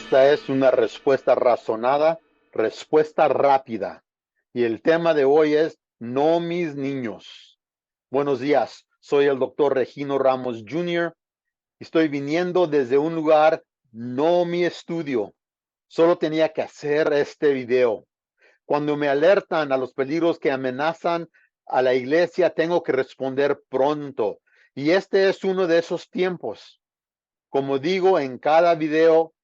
Esta es una respuesta razonada, respuesta rápida. Y el tema de hoy es no mis niños. Buenos días, soy el doctor Regino Ramos Jr. Estoy viniendo desde un lugar, no mi estudio. Solo tenía que hacer este video. Cuando me alertan a los peligros que amenazan a la iglesia, tengo que responder pronto. Y este es uno de esos tiempos. Como digo en cada video,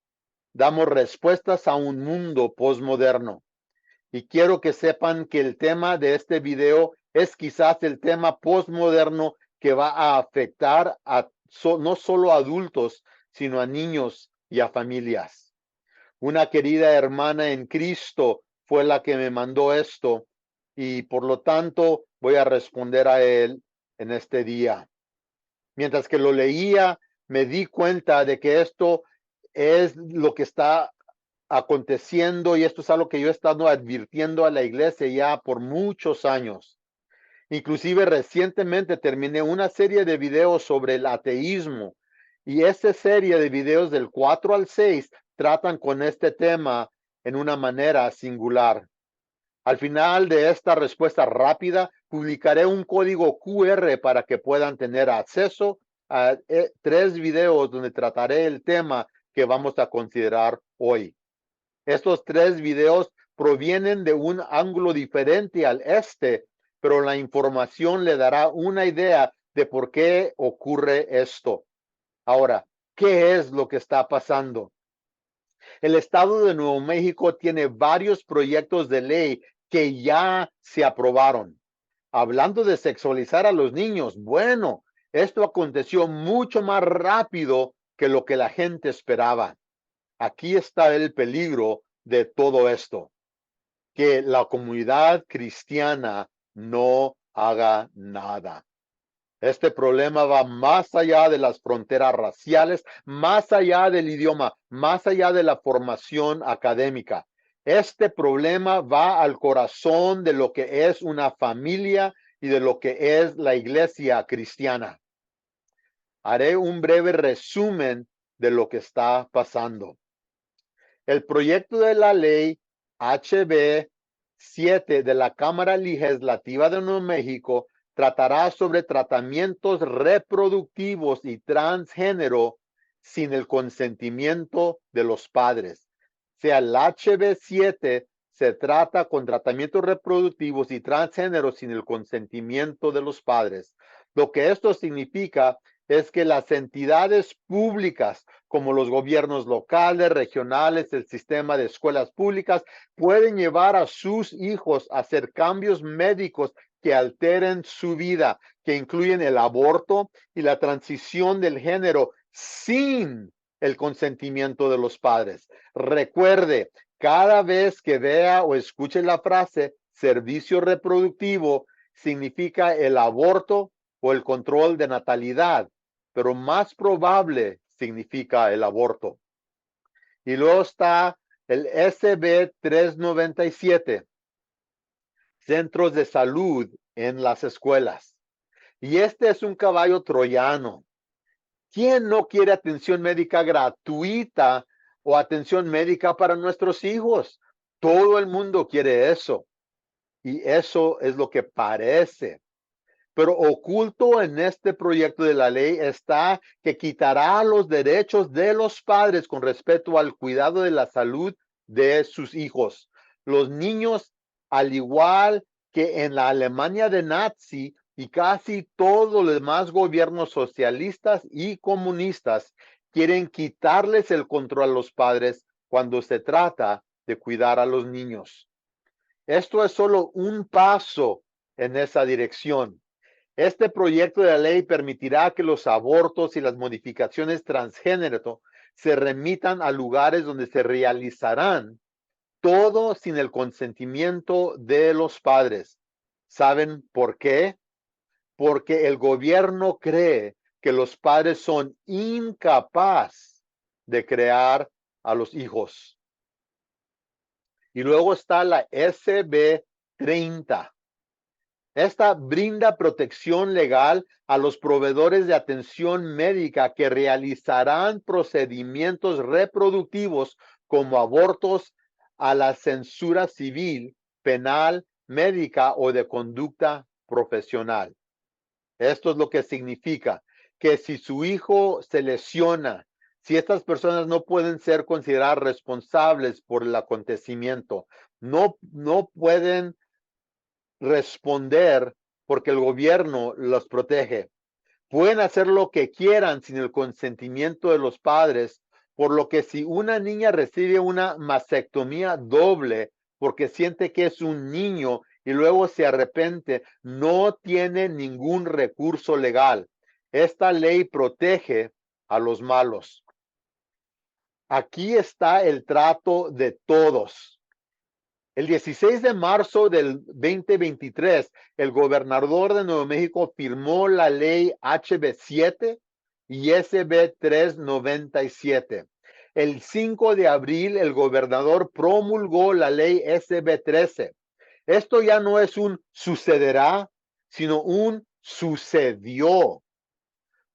damos respuestas a un mundo postmoderno. Y quiero que sepan que el tema de este video es quizás el tema postmoderno que va a afectar a no solo a adultos, sino a niños y a familias. Una querida hermana en Cristo fue la que me mandó esto y por lo tanto voy a responder a él en este día. Mientras que lo leía, me di cuenta de que esto es lo que está aconteciendo y esto es algo que yo he estado advirtiendo a la iglesia ya por muchos años. Inclusive recientemente terminé una serie de videos sobre el ateísmo y esa serie de videos del 4 al 6 tratan con este tema en una manera singular. Al final de esta respuesta rápida, publicaré un código QR para que puedan tener acceso a 3 videos donde trataré el tema que vamos a considerar hoy. Estos 3 videos provienen de un ángulo diferente al este, pero la información le dará una idea de por qué ocurre esto. Ahora, ¿qué es lo que está pasando? El estado de Nuevo México tiene varios proyectos de ley que ya se aprobaron. Hablando de sexualizar a los niños, bueno, esto aconteció mucho más rápido que lo que la gente esperaba. Aquí está el peligro de todo esto, que la comunidad cristiana no haga nada. Este problema va más allá de las fronteras raciales, más allá del idioma, más allá de la formación académica. Este problema va al corazón de lo que es una familia y de lo que es la iglesia cristiana. Haré un breve resumen de lo que está pasando. El proyecto de la ley HB 7 de la Cámara Legislativa de Nuevo México tratará sobre tratamientos reproductivos y transgénero sin el consentimiento de los padres. O sea, el HB 7 se trata con tratamientos reproductivos y transgénero sin el consentimiento de los padres. Lo que esto significa es que las entidades públicas como los gobiernos locales, regionales, el sistema de escuelas públicas, pueden llevar a sus hijos a hacer cambios médicos que alteren su vida, que incluyen el aborto y la transición del género sin el consentimiento de los padres. Recuerde, cada vez que vea o escuche la frase servicio reproductivo, significa el aborto o el control de natalidad, pero más probable significa el aborto. Y luego está el SB 397, centros de salud en las escuelas. Y este es un caballo troyano. ¿Quién no quiere atención médica gratuita o atención médica para nuestros hijos? Todo el mundo quiere eso. Y eso es lo que parece. Pero oculto en este proyecto de la ley está que quitará los derechos de los padres con respecto al cuidado de la salud de sus hijos. Los niños, al igual que en la Alemania de Nazi y casi todos los demás gobiernos socialistas y comunistas, quieren quitarles el control a los padres cuando se trata de cuidar a los niños. Esto es solo un paso en esa dirección. Este proyecto de ley permitirá que los abortos y las modificaciones transgénero se remitan a lugares donde se realizarán, todo sin el consentimiento de los padres. ¿Saben por qué? Porque el gobierno cree que los padres son incapaces de crear a los hijos. Y luego está la SB 30. Esta brinda protección legal a los proveedores de atención médica que realizarán procedimientos reproductivos como abortos, a la censura civil, penal, médica o de conducta profesional. Esto es lo que significa que si su hijo se lesiona, si estas personas no pueden ser consideradas responsables por el acontecimiento, no pueden responder porque el gobierno los protege. Pueden hacer lo que quieran sin el consentimiento de los padres, por lo que si una niña recibe una mastectomía doble porque siente que es un niño y luego se arrepiente, no tiene ningún recurso legal. Esta ley protege a los malos. Aquí está el trato de todos. El 16 de marzo del 2023, el gobernador de Nuevo México firmó la ley HB 7 y SB 397. El 5 de abril, el gobernador promulgó la ley SB 13. Esto ya no es un sucederá, sino un sucedió.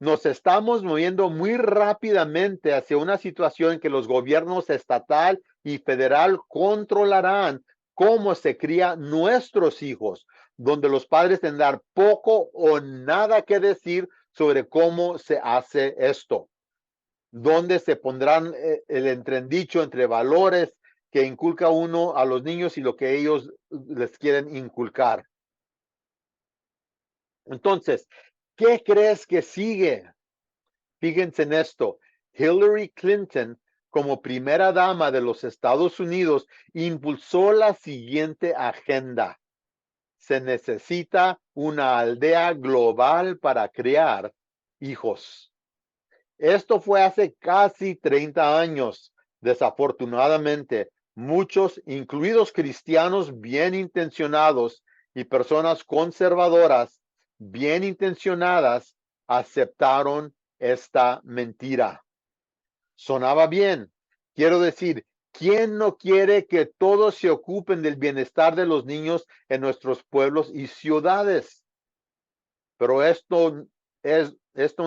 Nos estamos moviendo muy rápidamente hacia una situación en que los gobiernos estatal y federal controlarán cómo se crían nuestros hijos, donde los padres tendrán poco o nada que decir sobre cómo se hace esto, donde se pondrán el entredicho entre valores que inculca uno a los niños y lo que ellos les quieren inculcar. Entonces, ¿qué crees que sigue? Fíjense en esto, Hillary Clinton, como primera dama de los Estados Unidos, impulsó la siguiente agenda. Se necesita una aldea global para crear hijos. Esto fue hace casi 30 años. Desafortunadamente, muchos, incluidos cristianos bien intencionados y personas conservadoras bien intencionadas, aceptaron esta mentira. Sonaba bien. Quiero decir, ¿quién no quiere que todos se ocupen del bienestar de los niños en nuestros pueblos y ciudades? Pero esto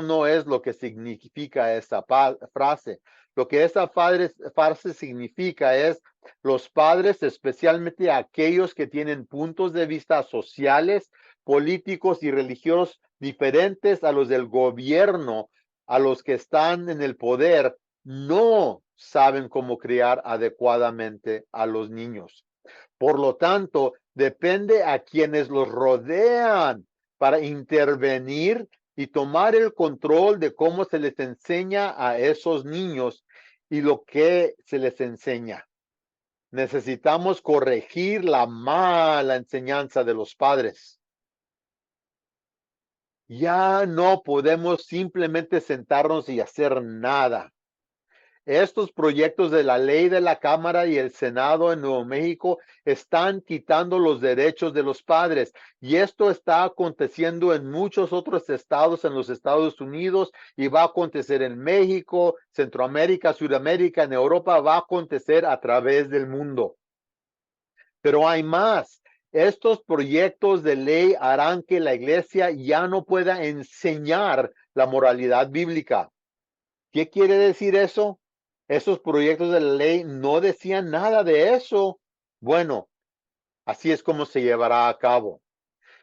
no es lo que significa esa frase. Lo que esa frase significa es los padres, especialmente aquellos que tienen puntos de vista sociales, políticos y religiosos diferentes a los del gobierno, a los que están en el poder, no saben cómo criar adecuadamente a los niños. Por lo tanto, depende a quienes los rodean para intervenir y tomar el control de cómo se les enseña a esos niños y lo que se les enseña. Necesitamos corregir la mala enseñanza de los padres. Ya no podemos simplemente sentarnos y hacer nada. Estos proyectos de la ley de la Cámara y el Senado en Nuevo México están quitando los derechos de los padres y esto está aconteciendo en muchos otros estados en los Estados Unidos y va a acontecer en México, Centroamérica, Sudamérica, en Europa, va a acontecer a través del mundo. Pero hay más. Estos proyectos de ley harán que la iglesia ya no pueda enseñar la moralidad bíblica. ¿Qué quiere decir eso? Esos proyectos de la ley no decían nada de eso. Bueno, así es como se llevará a cabo.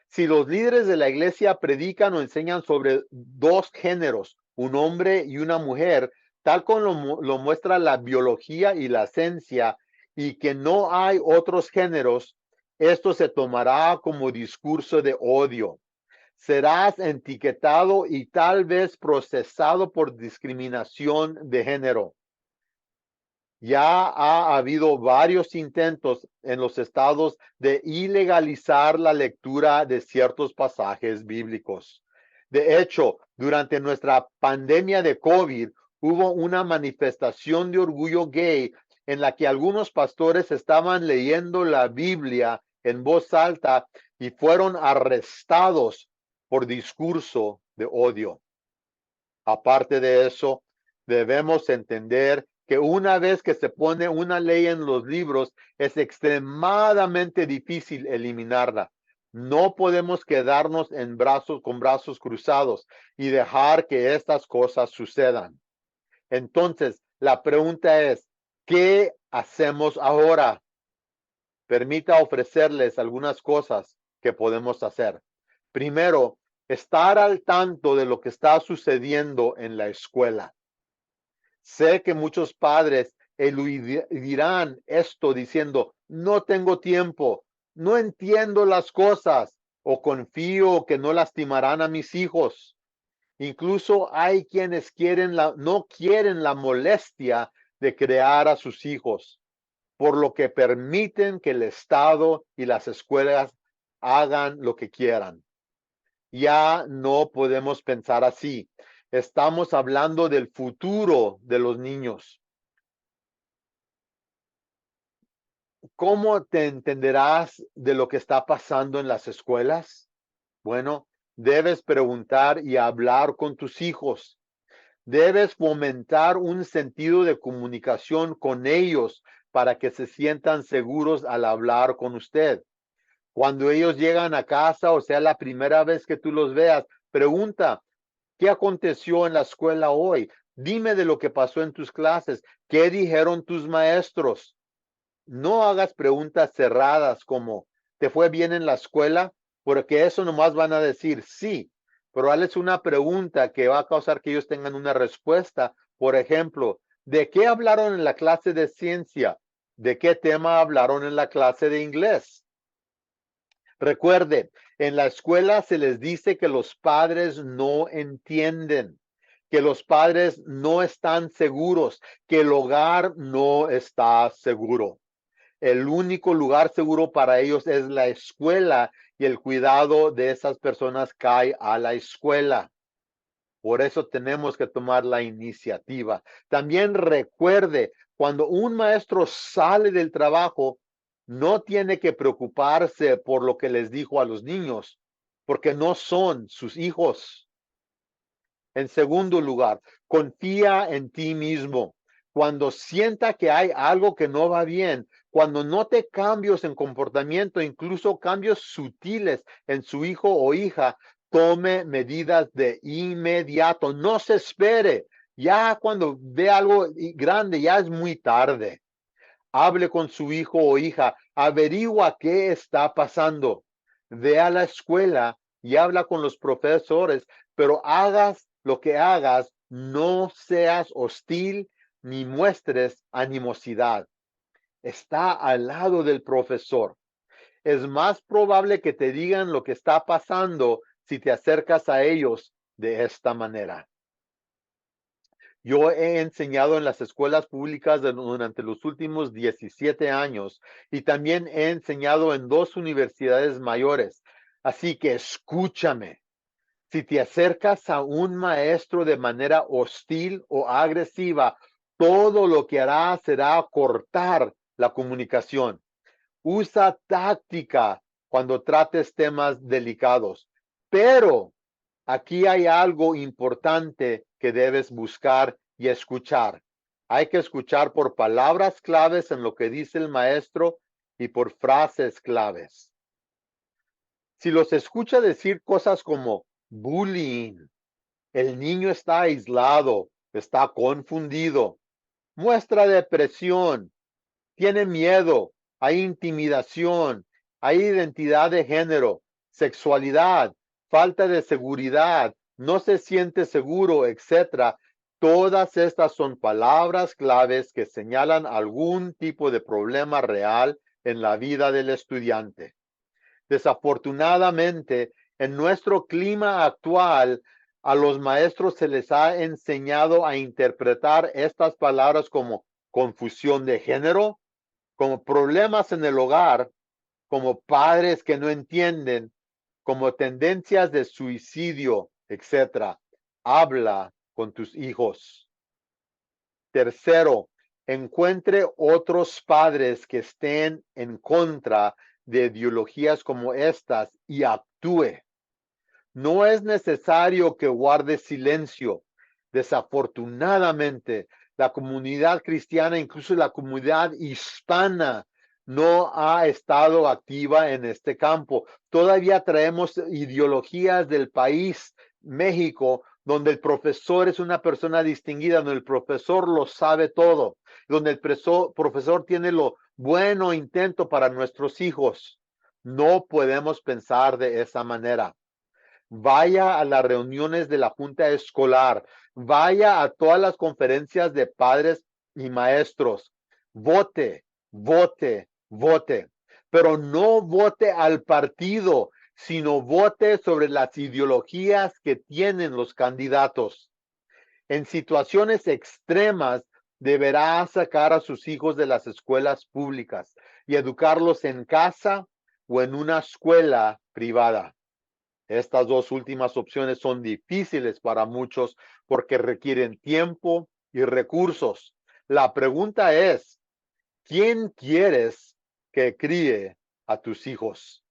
Si los líderes de la iglesia predican o enseñan sobre dos géneros, un hombre y una mujer, tal como lo muestra la biología y la ciencia, y que no hay otros géneros, esto se tomará como discurso de odio. Serás etiquetado y tal vez procesado por discriminación de género. Ya ha habido varios intentos en los estados de ilegalizar la lectura de ciertos pasajes bíblicos. De hecho, durante nuestra pandemia de COVID, hubo una manifestación de orgullo gay en la que algunos pastores estaban leyendo la Biblia en voz alta y fueron arrestados por discurso de odio. Aparte de eso, debemos entender que una vez que se pone una ley en los libros, es extremadamente difícil eliminarla. No podemos quedarnos con brazos cruzados y dejar que estas cosas sucedan. Entonces, la pregunta es, ¿qué hacemos ahora. Permita ofrecerles algunas cosas que podemos hacer. Primero, estar al tanto de lo que está sucediendo en la escuela. Sé que muchos padres eludirán esto diciendo, no tengo tiempo, no entiendo las cosas o confío que no lastimarán a mis hijos. Incluso hay quienes no quieren la molestia de crear a sus hijos, por lo que permiten que el Estado y las escuelas hagan lo que quieran. Ya no podemos pensar así. Estamos hablando del futuro de los niños. ¿Cómo te entenderás de lo que está pasando en las escuelas? Bueno, debes preguntar y hablar con tus hijos. Debes fomentar un sentido de comunicación con ellos para que se sientan seguros al hablar con usted. Cuando ellos llegan a casa, o sea, la primera vez que tú los veas, pregunta, ¿qué aconteció en la escuela hoy? Dime de lo que pasó en tus clases. ¿Qué dijeron tus maestros? No hagas preguntas cerradas como, ¿te fue bien en la escuela? Porque eso nomás van a decir sí, pero hazles una pregunta que va a causar que ellos tengan una respuesta. Por ejemplo, ¿de qué hablaron en la clase de ciencia? ¿De qué tema hablaron en la clase de inglés? Recuerde, en la escuela se les dice que los padres no entienden, que los padres no están seguros, que el hogar no está seguro. El único lugar seguro para ellos es la escuela y el cuidado de esas personas cae a la escuela. Por eso tenemos que tomar la iniciativa. También recuerde, cuando un maestro sale del trabajo, no tiene que preocuparse por lo que les dijo a los niños, porque no son sus hijos. En segundo lugar, confía en ti mismo. Cuando sienta que hay algo que no va bien, cuando note cambios en comportamiento, incluso cambios sutiles en su hijo o hija, tome medidas de inmediato. No se espere. Ya cuando ve algo grande, ya es muy tarde. Hable con su hijo o hija, averigua qué está pasando. Ve a la escuela y habla con los profesores, pero hagas lo que hagas, no seas hostil ni muestres animosidad. Está al lado del profesor. Es más probable que te digan lo que está pasando si te acercas a ellos de esta manera. Yo he enseñado en las escuelas públicas durante los últimos 17 años y también he enseñado en 2 universidades mayores. Así que escúchame. Si te acercas a un maestro de manera hostil o agresiva, todo lo que hará será cortar la comunicación. Usa táctica cuando trates temas delicados. Pero aquí hay algo importante que debes buscar y escuchar. Hay que escuchar por palabras claves en lo que dice el maestro y por frases claves. Si los escucha decir cosas como bullying, el niño está aislado, está confundido, muestra depresión, tiene miedo, hay intimidación, hay identidad de género, sexualidad, falta de seguridad, no se siente seguro, etcétera. Todas estas son palabras claves que señalan algún tipo de problema real en la vida del estudiante. Desafortunadamente, en nuestro clima actual, a los maestros se les ha enseñado a interpretar estas palabras como confusión de género, como problemas en el hogar, como padres que no entienden, como tendencias de suicidio, etcétera. Habla con tus hijos. Tercero, encuentre otros padres que estén en contra de ideologías como estas y actúe. No es necesario que guarde silencio. Desafortunadamente, la comunidad cristiana, incluso la comunidad hispana, no ha estado activa en este campo. Todavía traemos ideologías del país, México, donde el profesor es una persona distinguida, donde el profesor lo sabe todo, donde el profesor tiene lo bueno intento para nuestros hijos. No podemos pensar de esa manera. Vaya a las reuniones de la junta escolar, vaya a todas las conferencias de padres y maestros. Vote, vote, vote, pero no vote al partido, sino vote sobre las ideologías que tienen los candidatos. En situaciones extremas, deberá sacar a sus hijos de las escuelas públicas y educarlos en casa o en una escuela privada. Estas dos últimas opciones son difíciles para muchos porque requieren tiempo y recursos. La pregunta es, ¿quién quieres que críe a tus hijos?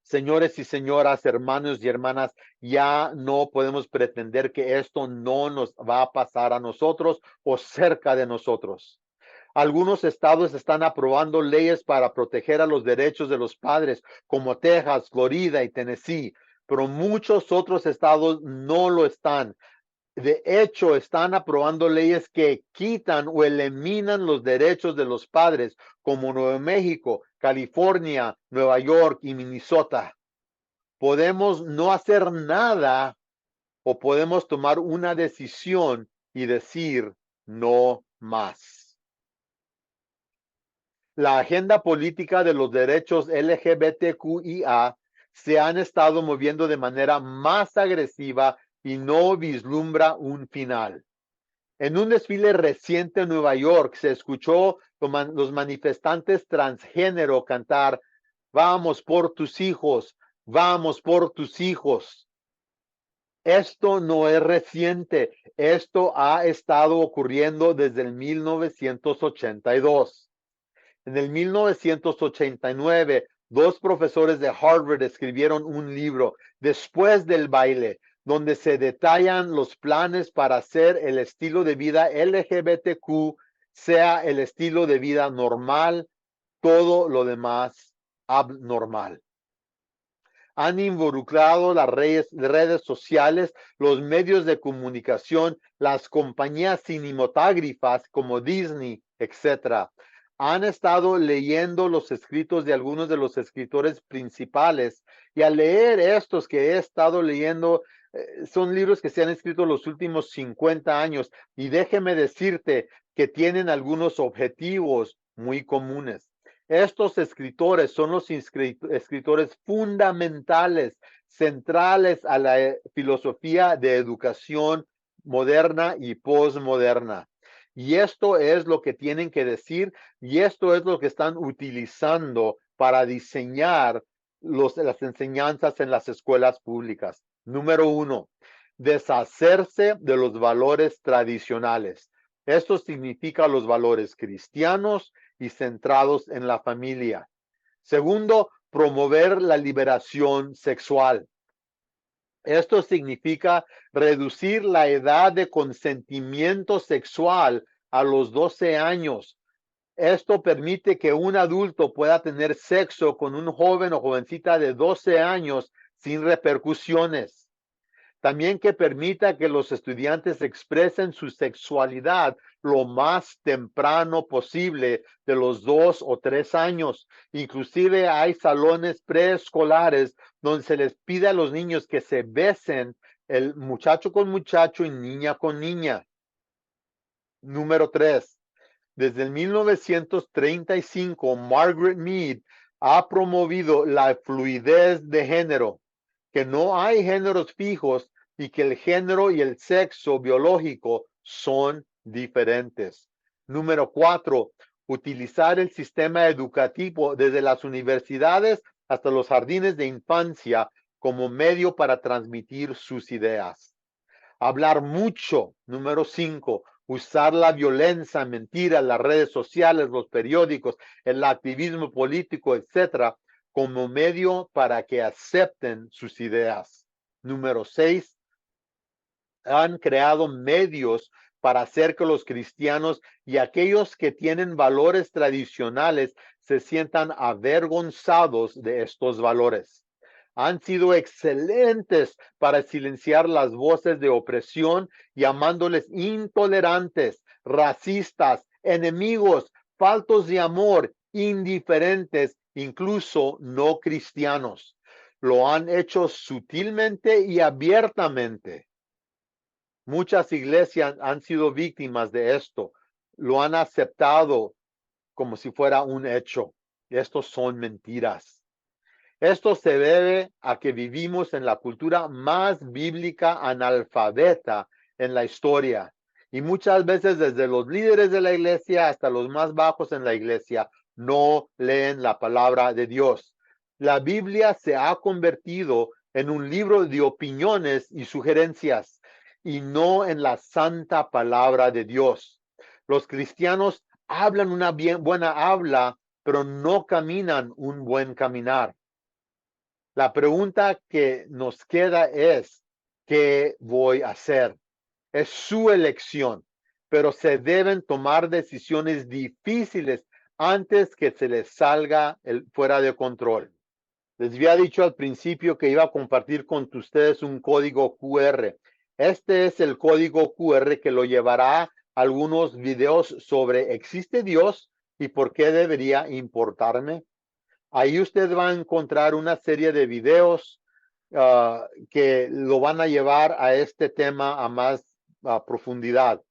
Señores y señoras, hermanos y hermanas, ya no podemos pretender que esto no nos va a pasar a nosotros o cerca de nosotros. Algunos estados están aprobando leyes para proteger a los derechos de los padres, como Texas, Florida y Tennessee, pero muchos otros estados no lo están. De hecho, están aprobando leyes que quitan o eliminan los derechos de los padres, como Nuevo México, California, Nueva York y Minnesota. Podemos no hacer nada o podemos tomar una decisión y decir no más. La agenda política de los derechos LGBTQIA se han estado moviendo de manera más agresiva y no vislumbra un final. En un desfile reciente en Nueva York se escuchó los manifestantes transgénero cantar, vamos por tus hijos, vamos por tus hijos. Esto no es reciente, esto ha estado ocurriendo desde el 1982. En el 1989, dos profesores de Harvard escribieron un libro, Después del baile, donde se detallan los planes para hacer el estilo de vida LGBTQ sea el estilo de vida normal, todo lo demás abnormal. Han involucrado las redes sociales, los medios de comunicación, las compañías cinematográficas como Disney, etc. Han estado leyendo los escritos de algunos de los escritores principales y al leer estos que he estado leyendo, son libros que se han escrito los últimos 50 años y déjeme decirte que tienen algunos objetivos muy comunes. Estos escritores son los escritores fundamentales, centrales a la filosofía de educación moderna y posmoderna. Y esto es lo que tienen que decir y esto es lo que están utilizando para diseñar las enseñanzas en las escuelas públicas. Número 1, deshacerse de los valores tradicionales. Esto significa los valores cristianos y centrados en la familia. Segundo, promover la liberación sexual. Esto significa reducir la edad de consentimiento sexual a los 12 años. Esto permite que un adulto pueda tener sexo con un joven o jovencita de 12 años sin repercusiones. También que permita que los estudiantes expresen su sexualidad lo más temprano posible, de los 2 o 3 años. Inclusive hay salones preescolares donde se les pide a los niños que se besen, el muchacho con muchacho y niña con niña. Número 3. Desde el 1935, Margaret Mead ha promovido la fluidez de género, que no hay géneros fijos y que el género y el sexo biológico son diferentes. Número 4, utilizar el sistema educativo desde las universidades hasta los jardines de infancia como medio para transmitir sus ideas. Hablar mucho. Número 5, usar la violencia, mentiras, las redes sociales, los periódicos, el activismo político, etcétera, como medio para que acepten sus ideas. Número 6, han creado medios para hacer que los cristianos y aquellos que tienen valores tradicionales se sientan avergonzados de estos valores. Han sido excelentes para silenciar las voces de opresión, llamándoles intolerantes, racistas, enemigos, faltos de amor, indiferentes, incluso no cristianos. Lo han hecho sutilmente y abiertamente. Muchas iglesias han sido víctimas de esto. Lo han aceptado como si fuera un hecho. Estos son mentiras. Esto se debe a que vivimos en la cultura más bíblica analfabeta en la historia. Y muchas veces desde los líderes de la iglesia hasta los más bajos en la iglesia no leen la palabra de Dios. La Biblia se ha convertido en un libro de opiniones y sugerencias y no en la santa palabra de Dios. Los cristianos hablan una buena habla, pero no caminan un buen caminar. La pregunta que nos queda es, ¿qué voy a hacer? Es su elección, pero se deben tomar decisiones difíciles antes que se les salga fuera de control. Les había dicho al principio que iba a compartir con ustedes un código QR. Este es el código QR que lo llevará a algunos videos sobre ¿existe Dios y por qué debería importarme? Ahí usted va a encontrar una serie de videos que lo van a llevar a este tema a más profundidad.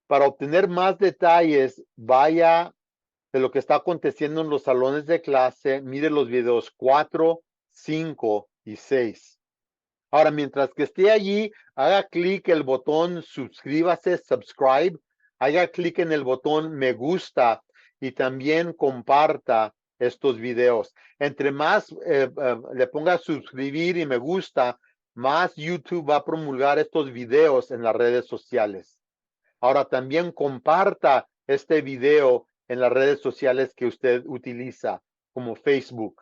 Para obtener más detalles, vaya de lo que está aconteciendo en los salones de clase, mire los videos 4, 5 y 6. Ahora, mientras que esté allí, haga clic en el botón suscríbase, subscribe, haga clic en el botón me gusta y también comparta estos videos. Entre más le ponga suscribir y me gusta, más YouTube va a promulgar estos videos en las redes sociales. Ahora también comparta este video en las redes sociales que usted utiliza, como Facebook.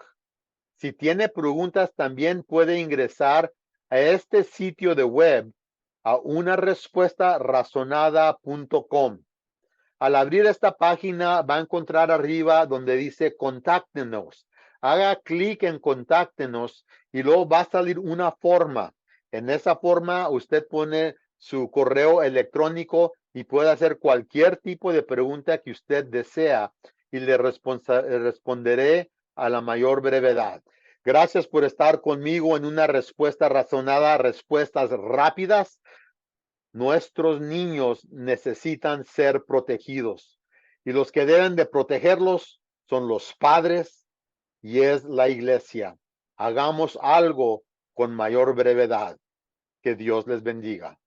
Si tiene preguntas, también puede ingresar a este sitio de web a unarespuestarazonada.com. Al abrir esta página va a encontrar arriba donde dice contáctenos. Haga clic en contáctenos y luego va a salir una forma. En esa forma usted pone su correo electrónico y puede hacer cualquier tipo de pregunta que usted desea y le responderé a la mayor brevedad. Gracias por estar conmigo en una respuesta razonada, respuestas rápidas. Nuestros niños necesitan ser protegidos y los que deben de protegerlos son los padres y es la iglesia. Hagamos algo con mayor brevedad. Que Dios les bendiga.